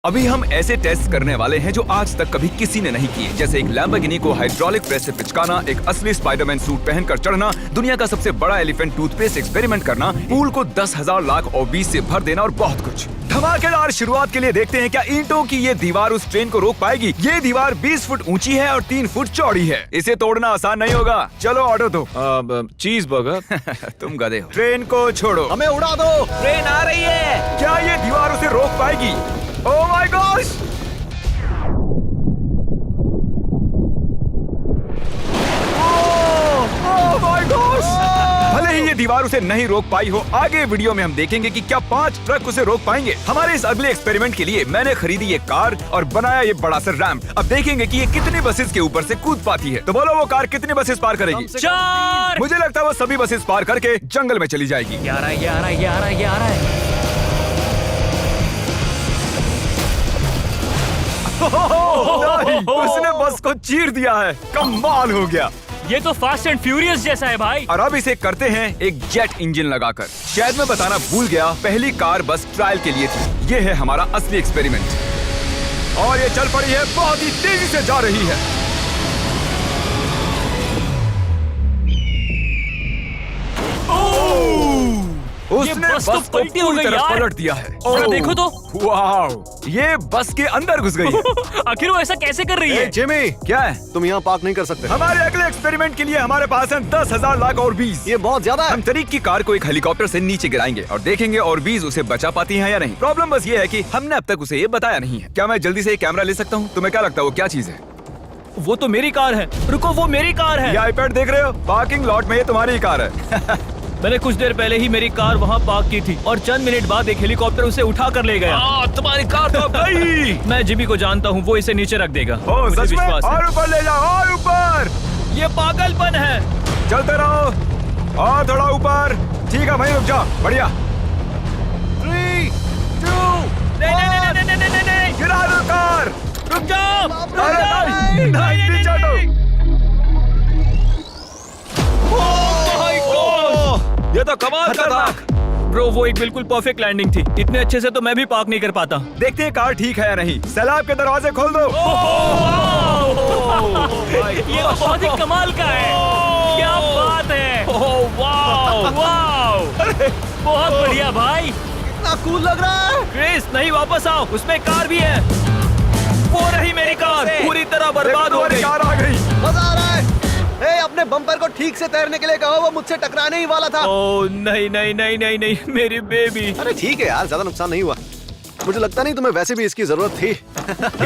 अभी हम ऐसे टेस्ट करने वाले हैं जो आज तक कभी किसी ने नहीं किए, जैसे एक लैम्बोर्गिनी को हाइड्रोलिक प्रेस से पिचकाना, एक असली स्पाइडरमैन सूट पहनकर चढ़ना, दुनिया का सबसे बड़ा एलिफेंट टूथपेस्ट एक्सपेरिमेंट करना, पूल को 10,000 लाख और 20 से भर देना और बहुत कुछ। धमाकेदार शुरुआत के लिए देखते हैं क्या ईंटों की ये दीवार उस ट्रेन को रोक पाएगी। ये दीवार 20 फुट ऊंची है और 3 फुट चौड़ी है। इसे तोड़ना आसान नहीं होगा। चलो ऑर्डर दो। चीज बर्गर। तुम गधे हो। ट्रेन को छोड़ो, हमें उड़ा दो। ट्रेन आ रही है। क्या ये दीवार उसे रोक पाएगी? ओह my gosh! Oh my gosh! भले ही ये दीवार उसे नहीं रोक पाई हो, आगे वीडियो में हम देखेंगे कि क्या 5 ट्रक उसे रोक पाएंगे। हमारे इस अगले एक्सपेरिमेंट के लिए मैंने खरीदी ये कार और बनाया ये बड़ा सा रैंप। अब देखेंगे कि ये कितनी बसेस के ऊपर से कूद पाती है। तो बोलो वो कार कितनी बसेस पार करेगी? 4। मुझे लगता है वो सभी बसेस पार करके जंगल में चली जाएगी। 11। नहीं, उसने बस को चीर दिया है। कमाल हो गया। ये तो फास्ट एंड फ्यूरियस जैसा है भाई। और अब इसे करते हैं एक जेट इंजन लगाकर। शायद मैं बताना भूल गया, पहली कार बस ट्रायल के लिए थी। ये है हमारा असली एक्सपेरिमेंट और ये चल पड़ी है, बहुत ही तेजी से जा रही है। उसने बस तो बस को पलटी हो पूरी गई तरह यार। पलट दिया है। जरा देखो तो। वाओ, ये बस के अंदर घुस गई है। आखिर वो ऐसा कैसे कर रही है? जिमी, क्या है? तुम यहाँ पार्क नहीं कर सकते। हमारे अगले एक्सपेरिमेंट के लिए हमारे पास है 10,000 लाख और 20। ये बहुत ज्यादा है। हम तरीक की कार को एक हेलीकॉप्टर से नीचे गिराएंगे और देखेंगे और 20 उसे बचा पाती हैं या नहीं। प्रॉब्लम बस ये है कि हमने अब तक उसे ये बताया नहीं है। क्या मैं जल्दी से ये कैमरा ले सकता हूँ? तुम्हें क्या लगता है वो क्या चीज है? वो तो मेरी कार है। रुको, वो मेरी कार है। ये आईपैड देख रहे हो? पार्किंग लॉट में ये तुम्हारी ही कार है। मैंने कुछ देर पहले ही मेरी कार वहाँ पार्क की थी और चंद मिनट बाद एक हेलीकॉप्टर उसे उठा कर ले गया। तुम्हारी कार तो गई। मैं जिमी को जानता हूँ, वो इसे नीचे रख देगा। ओ, मुझे सच में? विश्वास है। और ऊपर ले जाओ, और ऊपर। ये पागलपन है। चलते रहो और थोड़ा ऊपर। ठीक है भाई, रुक जाओ। बढ़िया। 3, 2, नहीं। गिरा दो कार। रुक जाओ। अरे नहीं, पीछे हटो। ये तो कमाल का था। ब्रो, वो एक बिल्कुल परफेक्ट लैंडिंग थी। इतने अच्छे से तो मैं भी पार्क नहीं कर पाता। देखते हैं कार ठीक है या नहीं। सैलाब के दरवाजे खोल दो। ये तो बहुत ही कमाल का है। क्या बात है। वाओ, बहुत बढ़िया भाई। इतना कूल लग रहा है। क्रिस, नहीं, वापस आओ, उसमें कार भी है। वो रही मेरी कार, पूरी तरह बर्बाद हो गई। कार आ गई। मजा आ रहा है। अपने बम्पर को ठीक से तैरने के लिए कहो, वो मुझसे टकराने ही वाला था। ओह नहीं, मेरी बेबी। अरे ठीक है यार, ज्यादा नुकसान नहीं हुआ। मुझे लगता नहीं तुम्हें वैसे भी इसकी जरूरत थी।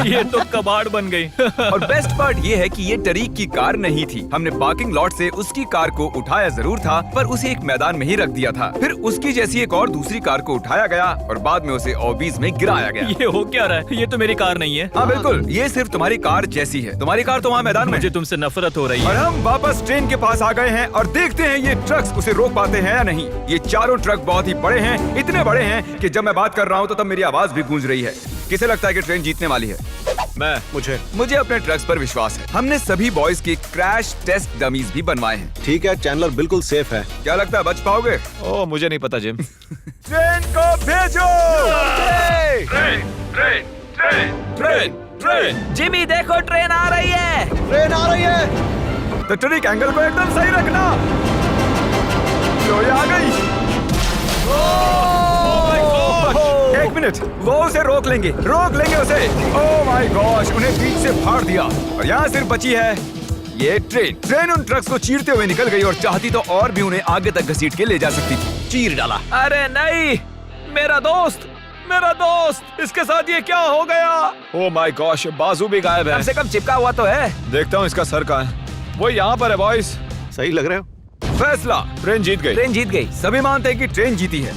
ये तो कबाड़ बन गई। और बेस्ट पार्ट ये है कि ये टरीक की कार नहीं थी। हमने पार्किंग लॉट से उसकी कार को उठाया जरूर था, पर उसे एक मैदान में ही रख दिया था। फिर उसकी जैसी एक और दूसरी कार को उठाया गया और बाद में उसे ओबीज में गिराया गया। ये हो क्या रहा है? ये तो मेरी कार नहीं है। हाँ बिल्कुल, ये सिर्फ तुम्हारी कार जैसी है। तुम्हारी कार तो वहाँ मैदान में। मुझे तुमसे नफरत हो रही और है। हम वापस ट्रेन के पास आ गए हैं और देखते हैं ये ट्रक्स उसे रोक पाते हैं या नहीं। ये चारों ट्रक बहुत ही बड़े हैं, इतने बड़े हैं कि जब मैं बात कर रहा हूँ तो तब मेरी आवाज भी गूंज रही है। किसे लगता है कि ट्रेन जीतने वाली है? मुझे अपने ट्रक्स पर विश्वास है। हमने सभी बॉयज के क्रैश टेस्ट डमीज भी बनवाए हैं। ठीक है, चैंडलर बिल्कुल सेफ है। क्या लगता है बच पाओगे? ओह, मुझे नहीं पता जिम। ट्रेन को भेजो। ट्रेन। जिमी देखो, ट्रेन आ रही है। ट्रेन आ रही है। तो ट्रिक एंगल को एकदम सही रखना। लो, ये आ गई। एक मिनट, वो उसे रोक लेंगे उसे। ओह माय गॉश, उन्हें बीच से फाड़ दिया और यहाँ सिर्फ बची है ये ट्रेन उन ट्रक्स को चीरते हुए निकल गई और चाहती तो और भी उन्हें आगे तक घसीट के ले जा सकती थी। चीर डाला। अरे नहीं, मेरा दोस्त, इसके साथ ये क्या हो गया? ओह माय गॉश, बाजू भी गायब है। कम से कम चिपका हुआ तो है। देखता हूँ इसका सर कहाँ है। वो यहाँ पर है बॉयज। सही लग रहे हो। फैसला, ट्रेन जीत गई। सभी मानते हैं कि ट्रेन जीती है।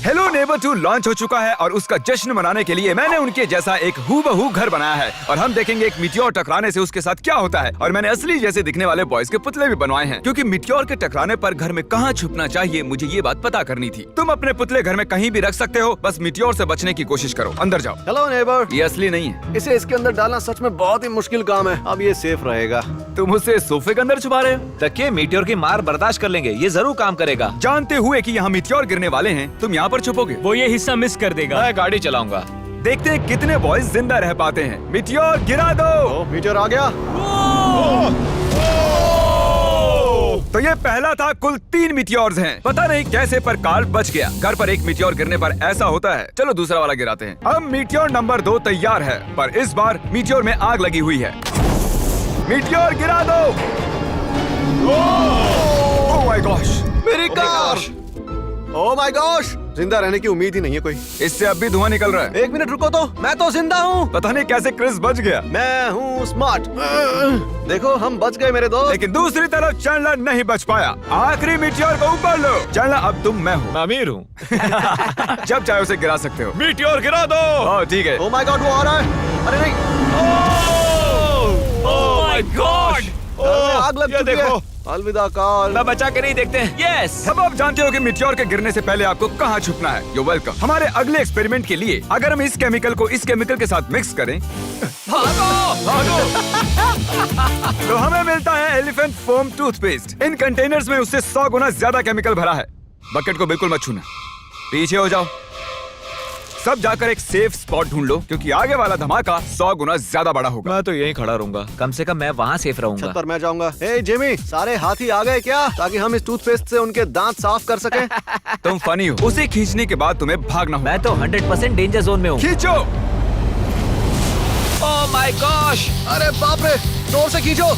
हेलो नेबर 2 लॉन्च हो चुका है और उसका जश्न मनाने के लिए मैंने उनके जैसा एक हूबहू घर बनाया है और हम देखेंगे एक मिट्योर टकराने से उसके साथ क्या होता है। और मैंने असली जैसे दिखने वाले बॉयज के पुतले भी बनवाए हैं, क्योंकि मिट्योर के टकराने पर घर में कहाँ छुपना चाहिए मुझे ये बात पता करनी थी। तुम अपने पुतले घर में कहीं भी रख सकते हो, बस मिट्योर से बचने की कोशिश करो। अंदर जाओ। Hello neighbour. ये असली नहीं है। इसे इसके अंदर डालना सच में बहुत ही मुश्किल काम है। अब ये सेफ रहेगा। तुम उसे सोफे के अंदर छुपा रहे हो? तकिए मीटियोर की मार बर्दाश्त कर लेंगे, ये जरूर काम करेगा। जानते हुए कि यहाँ मिट्योर गिरने वाले हैं, तुम यहाँ पर छुपोगे? वो ये हिस्सा मिस कर देगा। मैं गाड़ी चलाऊंगा। देखते हैं कितने बॉयज जिंदा रह पाते हैं। मिटियोर गिरा दो। ओ, मीटियोर आ गया। तो ये पहला था। कुल 3 मिटियोर्स हैं। पता नहीं कैसे पर कार्ल बच गया। घर पर एक मिटियोर गिरने पर ऐसा होता है। चलो दूसरा वाला गिराते हैं। अब मिटियोर नंबर 2 तैयार है, पर इस बार मिटियोर में आग लगी हुई है। मिटियोर गिरा दो। ओह माय गॉश, मेरी कार। ओह माय गॉश, जिंदा रहने की उम्मीद ही नहीं है कोई। इससे अब भी धुआं निकल रहा है। 1 मिनट रुको तो, मैं तो जिंदा हूँ। पता नहीं कैसे क्रिस बच गया। मैं हूँ स्मार्ट। देखो हम बच गए मेरे दोस्त। लेकिन दूसरी तरफ चैंडलर नहीं बच पाया। आखिरी मिटियोर को ऊपर लो। चैंडलर अब तुम मैं हूँ। मैं अमीर हूँ। जब चाहे उसे गिरा सकते हो। मीटियोर गिरा दो। ओह ठीक है। ओह माय गॉड, वो आ रहा है। अरे नहीं, ओह माय गॉड। घर में आग लग ये चुकी देखो। है। अलविदा कार्ल। मैं बचा के नहीं देखते हैं। यस। अब आप जानते हो कि मिटियोर के गिरने से पहले आपको कहाँ छुपना है। You welcome. हमारे अगले एक्सपेरिमेंट के लिए अगर हम इस केमिकल को इस केमिकल के साथ मिक्स करें तो हमें मिलता है एलिफेंट फोम टूथपेस्ट। इन कंटेनर्स में उससे 100 गुना ज्यादा केमिकल भरा है। बकेट को बिल्कुल मत छूना। पीछे हो जाओ। सब जाकर एक सेफ स्पॉट ढूंढ लो, क्योंकि आगे वाला धमाका 100 गुना ज्यादा बड़ा होगा। मैं तो यहीं खड़ा रहूंगा। कम से कम मैं वहाँ सेफ रहूंगा। छत पर मैं जाऊंगा। ए जिमी, सारे हाथी आ गए क्या, ताकि हम इस टूथपेस्ट से उनके दांत साफ कर सकें? तुम फनी हो। उसे खींचने के बाद तुम्हें भागना होगा। मैं तो 100% डेंजर जोन में हूँ। खींचो। ओह माय गॉश, अरे बाप रे, जोर से खींचो।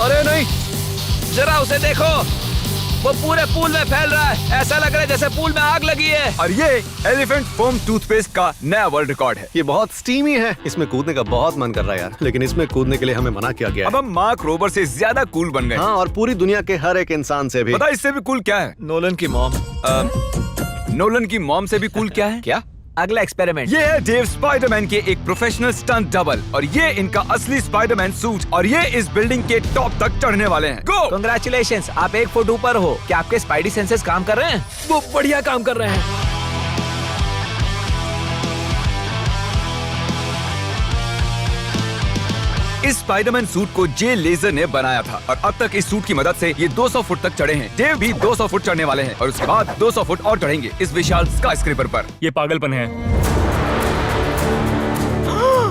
अरे नहीं, जरा उसे देखो। वो पूरे पूल में फैल रहा है। ऐसा लग रहा है जैसे पूल में आग लगी है। और ये एलिफेंट फोम टूथपेस्ट का नया वर्ल्ड रिकॉर्ड है। ये बहुत स्टीमी है। इसमें कूदने का बहुत मन कर रहा है यार, लेकिन इसमें कूदने के लिए हमें मना किया गया अब है। हम मार्क रोबर से ज्यादा कूल बन गए। हाँ, और पूरी दुनिया के हर एक इंसान से भी। पता है इससे भी कूल क्या है? नोलन की मॉम। नोलन की मॉम से भी कूल क्या है? क्या? अगला एक्सपेरिमेंट। ये है डेव स्पाइडरमैन के एक प्रोफेशनल स्टंट डबल, और ये इनका असली स्पाइडरमैन सूट, और ये इस बिल्डिंग के टॉप तक चढ़ने वाले हैं। गो! Congratulations, आप 1 फुट ऊपर हो। क्या आपके स्पाइडी सेंसेस काम कर रहे हैं? वो बढ़िया काम कर रहे हैं। इस स्पाइडरमैन सूट को जे लेजर ने बनाया था, और अब तक इस सूट की मदद से ये 200 फुट तक चढ़े हैं। डेव भी 200 फुट चढ़ने वाले हैं, और उसके बाद 200 फुट और चढ़ेंगे इस विशाल स्काईस्क्रेपर पर। ये पागलपन है।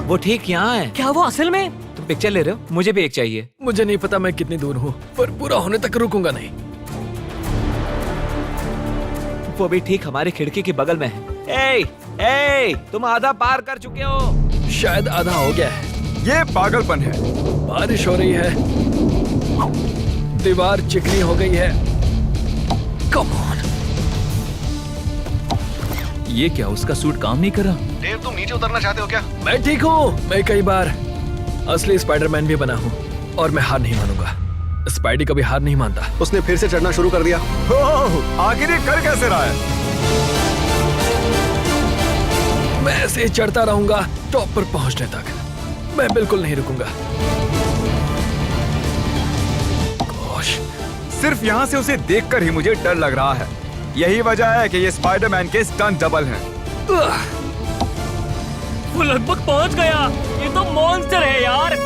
वो ठीक यहाँ है। क्या वो असल में? तुम पिक्चर ले रहे हो? मुझे भी एक चाहिए। मुझे नहीं पता मैं कितनी दूर हूँ, पर पूरा होने तक रुकूंगा नहीं। वो भी ठीक हमारी खिड़की के बगल में है। ए, तुम आधा पार कर चुके हो। शायद आधा हो गया है। ये पागलपन है। बारिश हो रही है, दीवार चिकनी हो गई है। Come on. ये क्या, उसका सूट काम नहीं कर रहा? डेव, तुम नीचे उतरना चाहते हो क्या? मैं ठीक हूँ। मैं कई बार असली स्पाइडरमैन भी बना हूँ, और मैं हार नहीं मानूंगा। स्पाइडी कभी हार नहीं मानता। उसने फिर से चढ़ना शुरू कर दिया। ओह, आखिर ये कर कैसे रहा है? मैं ऐसे ही चढ़ता रहूंगा टॉप पर पहुंचने तक। मैं बिल्कुल नहीं रुकूंगा। गोश, सिर्फ यहाँ से उसे देखकर ही मुझे डर लग रहा है। यही वजह है कि ये स्पाइडरमैन के स्टंट डबल हैं। वो लगभग पहुंच गया। ये तो मॉन्स्टर है यार।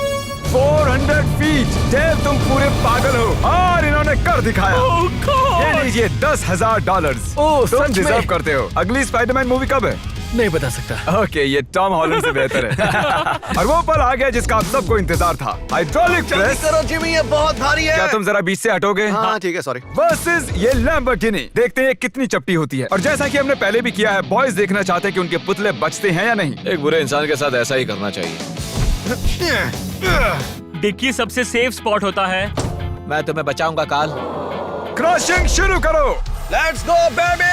400 फीट। डेव, तुम पूरे पागल हो, और इन्होंने कर दिखाया। Oh God! ये लीजिए $10,000। ओह, तुम सच में? डिजर्व करते हो। अगली स्पाइडरमैन मूवी कब है? नहीं बता सकता। ओके, ये टॉम हॉलैंड से बेहतर है। और वो पल आ गया जिसका आप सबको इंतजार था। हाइड्रोलिक जल्दी प्रेस। करो जिमी, ये बहुत भारी है। क्या तुम जरा बीच से हटोगे? हाँ ठीक है, सॉरी। वर्सेस ये लैम्बोर्गिनी। देखते हैं कितनी चपटी होती है। और जैसा कि हमने पहले भी किया है, बॉयज देखना चाहते हैं कि उनके पुतले बचते हैं या नहीं। एक बुरे इंसान के साथ ऐसा ही करना चाहिए। डिक्की सबसे सेफ स्पॉट होता है। मैं तुम्हें बचाऊंगा काल। क्रशिंग शुरू करो। Let's go baby.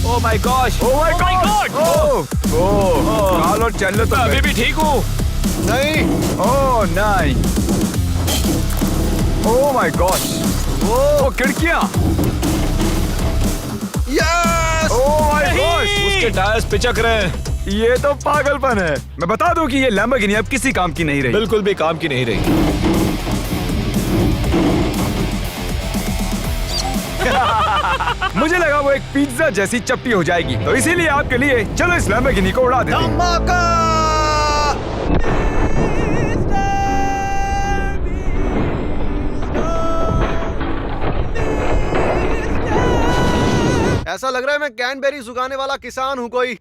Oh my gosh. Oh my my God. God! ओह, काल और चैंडलर तो अभी भी ठीक हूँ। नहीं, ओह नहीं। ओह माय गॉश। ओह, खिड़कियां। यस। Oh my gosh. उसके टायर्स पिचक रहे हैं। ये तो पागलपन है। मैं बता दूं कि ये लैम्बोर्गिनी अब किसी काम की नहीं रही। बिल्कुल भी काम की नहीं रही। मुझे लगा वो एक पिज्जा जैसी चपटी हो जाएगी, तो इसीलिए आपके लिए चलो इस लैम्बोर्गिनी को उड़ा देते हैं। धमाका। ऐसा लग रहा है मैं कैनबेरी उगाने वाला किसान हूँ कोई।